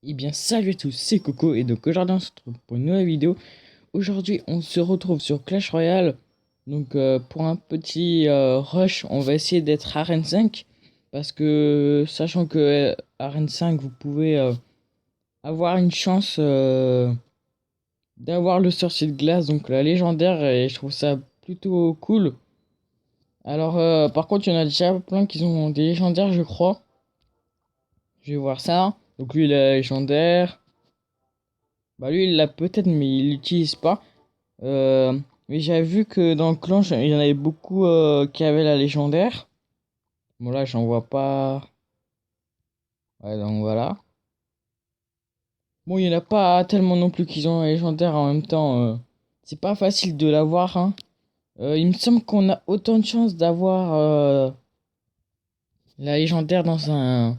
Eh bien salut à tous, c'est Coco et donc aujourd'hui on se retrouve pour une nouvelle vidéo. Aujourd'hui on se retrouve sur Clash Royale. Donc pour un petit rush, on va essayer d'être Arène 5. Parce que sachant que Arène 5 vous pouvez avoir une chance d'avoir le sorcier de glace, donc la légendaire, et je trouve ça plutôt cool. Alors par contre il y en a déjà plein qui ont des légendaires je crois. Je vais voir ça. Donc lui il est légendaire. Bah lui il l'a peut-être mais il l'utilise pas. Mais j'avais vu que dans le clan, il y en avait beaucoup qui avaient la légendaire. Bon, là, j'en vois pas. Ouais, donc voilà. Bon, il y en a pas tellement non plus qui ont la légendaire en même temps. C'est pas facile de l'avoir, hein. Il me semble qu'on a autant de chances d'avoir la légendaire dans un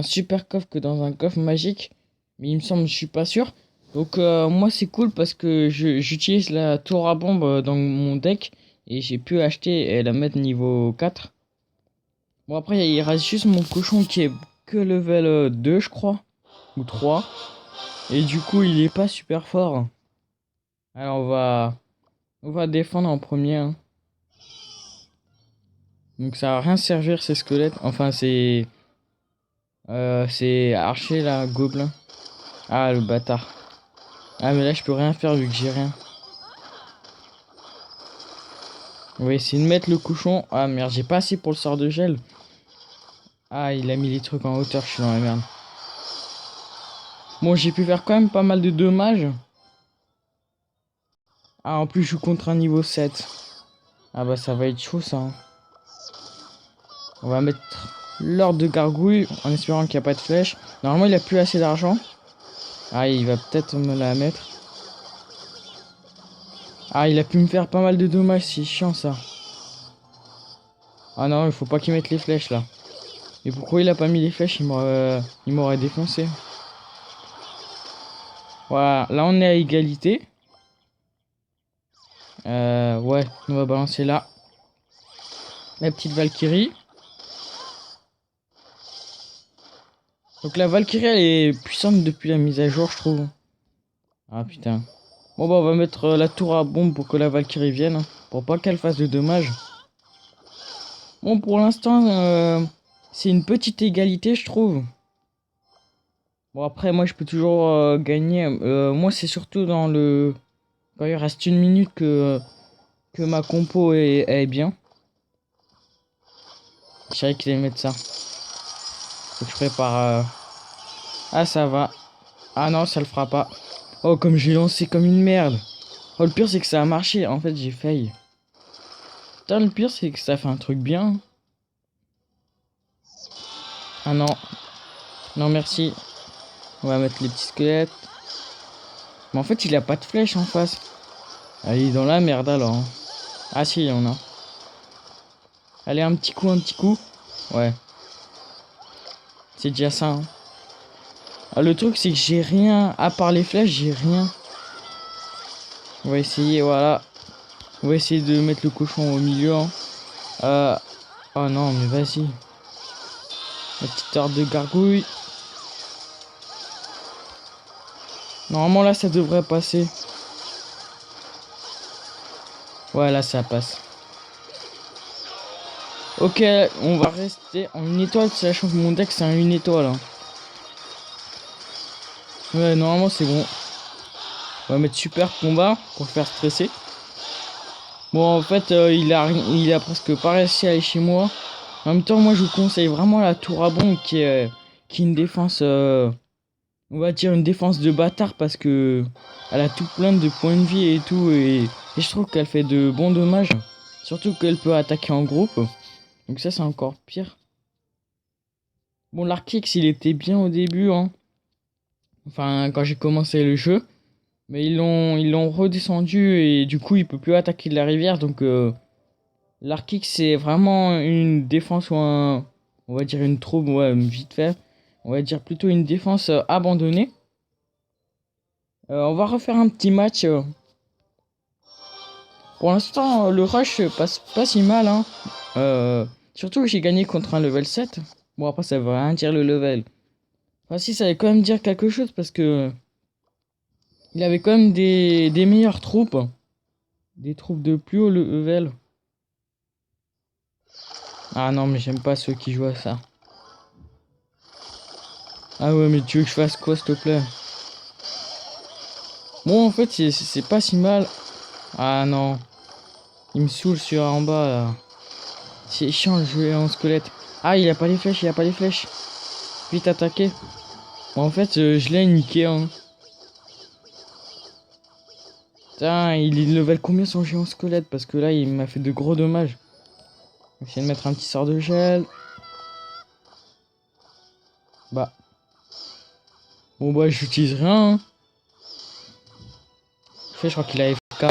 super coffre que dans un coffre magique. Mais il me semble, je suis pas sûr. Donc, moi, c'est cool parce que j'utilise la tour à bombe dans mon deck. Et j'ai pu acheter et la mettre niveau 4. Bon, après, il reste juste mon cochon qui est que level 2, je crois. Ou 3. Et du coup, il est pas super fort. Alors, on va défendre en premier, hein. Donc, ça va rien servir, ces squelettes. Enfin, c'est archer, là, gobelin. Ah, le bâtard. Ah, mais là, je peux rien faire vu que j'ai rien. On va essayer de mettre le cochon. Ah, merde, j'ai pas assez pour le sort de gel. Ah, il a mis les trucs en hauteur, je suis dans la merde. Bon, j'ai pu faire quand même pas mal de dommages. Ah, en plus, je joue contre un niveau 7. Ah bah ça va être chaud ça, hein. On va mettre l'ordre de gargouille en espérant qu'il n'y a pas de flèche. Normalement il a plus assez d'argent. Ah il va peut-être me la mettre. Ah il a pu me faire pas mal de dommages, c'est chiant ça. Ah non il faut pas qu'il mette les flèches là. Et pourquoi il a pas mis les flèches? Il m'aurait défoncé. Voilà, là on est à égalité. Ouais, on va balancer là. La petite Valkyrie. Donc la Valkyrie elle est puissante depuis la mise à jour je trouve. Ah putain. Bon bah on va mettre la tour à bombe pour que la Valkyrie vienne, hein, pour pas qu'elle fasse de dommages. Bon pour l'instant c'est une petite égalité je trouve. Bon après moi je peux toujours gagner. Moi c'est surtout dans le... Quand il reste une minute que ma compo est bien. Je savais qu'il allait mettre ça. Faut que je prépare... Ah ça va. Ah non ça le fera pas. Oh comme j'ai lancé comme une merde. Oh le pire c'est que ça a marché. En fait j'ai failli. Putain le pire c'est que ça fait un truc bien. Ah non. Non merci. On va mettre les petits squelettes. Mais en fait, il a pas de flèche en face. Ah, il est dans la merde alors, hein. Ah si, il y en a. Allez, un petit coup, un petit coup. Ouais. C'est déjà ça, hein. Ah, le truc, c'est que j'ai rien. À part les flèches, j'ai rien. On va essayer, voilà. On va essayer de mettre le cochon au milieu, hein. Oh non, mais vas-y. La petite horde de gargouille. Normalement, là, ça devrait passer. Ouais, là, ça passe. Ok, on va rester en une étoile, sachant que mon deck, c'est un une étoile, hein. Ouais, normalement, c'est bon. On va mettre super combat pour le faire stresser. Bon, en fait, il a presque pas réussi à aller chez moi. En même temps, moi, je vous conseille vraiment la tour à bombe qui est une défense, on va dire une défense de bâtard parce que elle a tout plein de points de vie et tout. Et je trouve qu'elle fait de bons dommages. Surtout qu'elle peut attaquer en groupe. Donc ça, c'est encore pire. Bon, l'Arkix, il était bien au début, hein. Enfin, quand j'ai commencé le jeu. Mais ils l'ont redescendu et du coup il peut plus attaquer de la rivière. Donc l'Arkix c'est vraiment une défense ou un... On va dire une troupe, ouais, vite fait. On va dire plutôt une défense abandonnée. On va refaire un petit match. Pour l'instant le rush passe pas si mal, hein. Surtout que j'ai gagné contre un level 7. Bon après ça veut rien dire le level. Enfin si, ça allait quand même dire quelque chose parce que il avait quand même des meilleures troupes. Des troupes de plus haut level. Ah non, mais j'aime pas ceux qui jouent à ça. Ah ouais, mais tu veux que je fasse quoi, s'il te plaît? Bon, en fait, c'est pas si mal. Ah non. Il me saoule sur en bas, là. C'est chiant le jeu en squelette. Ah, il a pas les flèches, il a pas les flèches. Vite attaquer. Bon, en fait, je l'ai niqué, hein. Putain, il est level combien son géant squelette? Parce que là, il m'a fait de gros dommages. Je vais essayer de mettre un petit sort de gel. Bah. Bon, bah, j'utilise rien, hein. Je crois qu'il a FK.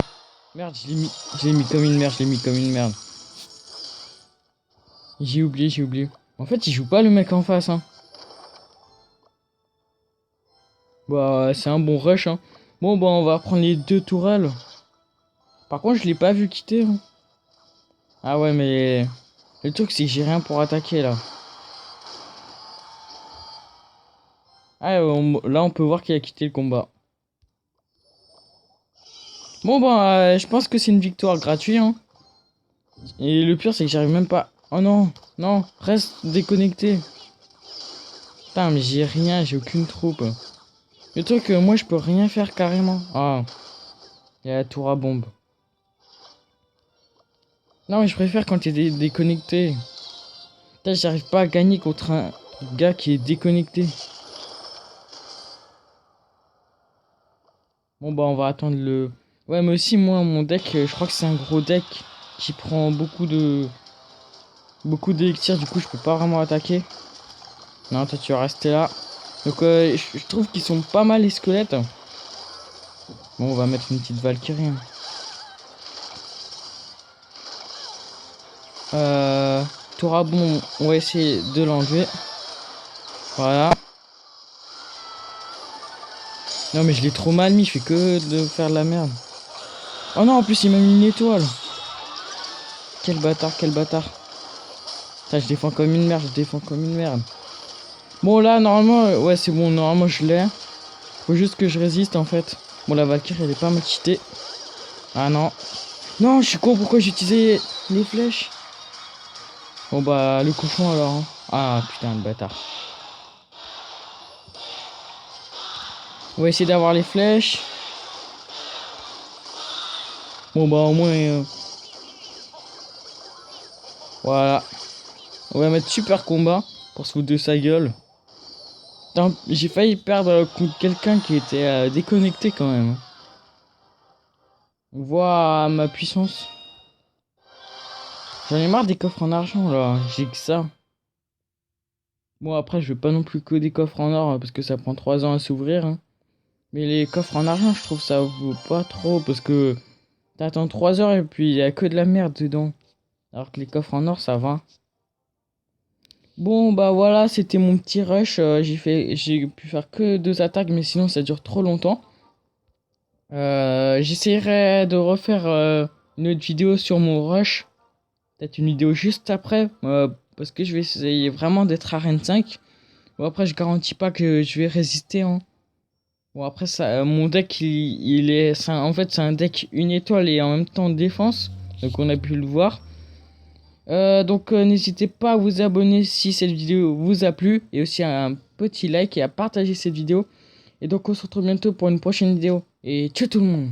Merde, je l'ai mis comme une merde, je l'ai mis comme une merde. J'ai oublié, j'ai oublié. En fait, il joue pas le mec en face, hein. Bah, c'est un bon rush, hein. Bon, bah, on va prendre les deux tourelles. Par contre, je l'ai pas vu quitter, hein. Ah ouais, mais le truc, c'est que j'ai rien pour attaquer, là. Ah, là, on peut voir qu'il a quitté le combat. Bon, bah, je pense que c'est une victoire gratuite, hein. Et le pire, c'est que j'arrive même pas... Oh non, non, reste déconnecté. Putain, mais j'ai rien, j'ai aucune troupe. Le truc, moi, je peux rien faire carrément. Ah, il y a la tour à bombe. Non, mais je préfère quand t'es déconnecté. Putain, j'arrive pas à gagner contre un gars qui est déconnecté. Bon, bah, on va attendre le... Ouais, mais aussi, moi, mon deck, je crois que c'est un gros deck qui prend beaucoup d'élixir. Du coup, je peux pas vraiment attaquer. Non, toi, tu vas rester là. Donc, je trouve qu'ils sont pas mal, les squelettes. Bon, on va mettre une petite Valkyrie, hein. Torabon, on va essayer de l'enlever. Voilà. Non, mais je l'ai trop mal mis, je fais que de faire de la merde. Oh non, en plus, il m'a mis une étoile. Quel bâtard, quel bâtard. Ça, je défends comme une merde, je défends comme une merde. Bon, là, normalement, ouais, c'est bon, normalement, je l'ai. Faut juste que je résiste, en fait. Bon, la Valkyrie, elle est pas mal cheatée. Ah non. Non, je suis con, pourquoi j'ai utilisé les flèches? Bon, bah, le cochon, alors, hein. Ah, putain, le bâtard. On va essayer d'avoir les flèches. Bon, bah, au moins... voilà. On va mettre super combat pour se foutre de sa gueule. J'ai failli perdre contre quelqu'un qui était déconnecté quand même. On voit ma puissance. J'en ai marre des coffres en argent là, j'ai que ça. Bon après je veux pas non plus que des coffres en or parce que ça prend 3 ans à s'ouvrir, hein. Mais les coffres en argent je trouve ça vaut pas trop parce que t'attends 3 heures et puis il y a que de la merde dedans. Alors que les coffres en or ça va. Bon bah voilà, c'était mon petit rush. J'ai pu faire que 2 attaques mais sinon ça dure trop longtemps. J'essaierai de refaire une autre vidéo sur mon rush. Peut-être une vidéo juste après. Parce que je vais essayer vraiment d'être arène 5. Bon après je garantis pas que je vais résister, hein. Bon après ça, mon deck il est... En fait c'est un deck une étoile et en même temps défense. Donc on a pu le voir. Donc n'hésitez pas à vous abonner si cette vidéo vous a plu. Et aussi à un petit like et à partager cette vidéo. Et donc on se retrouve bientôt pour une prochaine vidéo. Et ciao tout le monde.